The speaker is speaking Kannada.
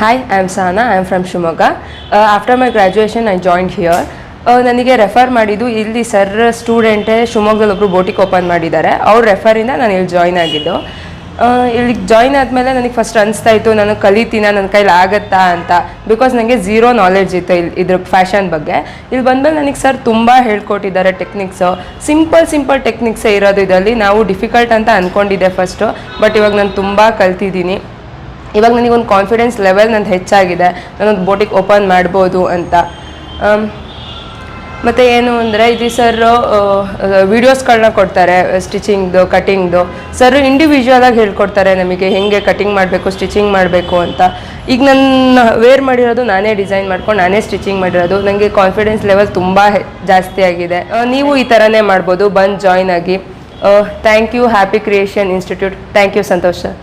Hi, I'm Sana. I'm from Shimoga. After my graduation, I joined here. ನನಗೆ ರೆಫರ್ ಮಾಡಿದ್ದು ಇಲ್ಲಿ ಸರ್ ಸ್ಟೂಡೆಂಟೇ ಶಿವಮೊಗ್ಗದಲ್ಲಿ ಒಬ್ಬರು ಬೋಟಿಕ್ ಓಪನ್ ಮಾಡಿದ್ದಾರೆ. ಅವ್ರ ರೆಫರಿಂದ ನಾನು ಇಲ್ಲಿ ಜಾಯ್ನ್ ಆಗಿದ್ದು. ಇಲ್ಲಿಗೆ ಜಾಯ್ನ್ ಆದಮೇಲೆ ನನಗೆ ಫಸ್ಟ್ ಅನಿಸ್ತಾ ಇತ್ತು ನಾನು ಕಲಿತೀನ, ನನ್ನ ಕೈಲಿ ಆಗುತ್ತಾ ಅಂತ. ಬಿಕಾಸ್ ನನಗೆ ಝೀರೋ ನಾಲೆಡ್ಜ್ ಇತ್ತು ಇದ್ರ ಫ್ಯಾಷನ್ ಬಗ್ಗೆ. ಇಲ್ಲಿ ಬಂದಮೇಲೆ ನನಗೆ ಸರ್ ತುಂಬ ಹೇಳ್ಕೊಟ್ಟಿದ್ದಾರೆ ಟೆಕ್ನಿಕ್ಸು. ಸಿಂಪಲ್ ಟೆಕ್ನಿಕ್ಸೇ ಇರೋದು ಇದರಲ್ಲಿ. ನಾವು ಡಿಫಿಕಲ್ಟ್ ಅಂತ ಅಂದ್ಕೊಂಡಿದ್ದೆ ಫಸ್ಟು, ಬಟ್ ಇವಾಗ ನಾನು ತುಂಬ ಕಲ್ತಿದ್ದೀನಿ. ಇವಾಗ ನನಗೊಂದು ಕಾನ್ಫಿಡೆನ್ಸ್ ಲೆವೆಲ್ ನಂದು ಹೆಚ್ಚಾಗಿದೆ, ನಾನೊಂದು ಬೋಟಿಕ್ ಓಪನ್ ಮಾಡ್ಬೋದು ಅಂತ. ಮತ್ತು ಏನು ಅಂದರೆ ಇದು ಸರ್ ವೀಡಿಯೋಸ್ಗಳನ್ನ ಕೊಡ್ತಾರೆ, ಸ್ಟಿಚಿಂಗ್ದು, ಕಟಿಂಗ್ದು. ಸರ್ ಇಂಡಿವಿಜುವಲಾಗಿ ಹೇಳ್ಕೊಡ್ತಾರೆ ನಮಗೆ ಹೇಗೆ ಕಟಿಂಗ್ ಮಾಡಬೇಕು, ಸ್ಟಿಚಿಂಗ್ ಮಾಡಬೇಕು ಅಂತ. ಈಗ ನನ್ನ ವೇರ್ ಮಾಡಿರೋದು ನಾನೇ ಡಿಸೈನ್ ಮಾಡ್ಕೊಂಡು ನಾನೇ ಸ್ಟಿಚಿಂಗ್ ಮಾಡಿರೋದು. ನನಗೆ ಕಾನ್ಫಿಡೆನ್ಸ್ ಲೆವೆಲ್ ತುಂಬ ಜಾಸ್ತಿ ಆಗಿದೆ. ನೀವು ಈ ಥರನೇ ಮಾಡ್ಬೋದು, ಬಂದು ಜಾಯ್ನ್ ಆಗಿ. Thank you happy creation institute. Thank you Santosh sir.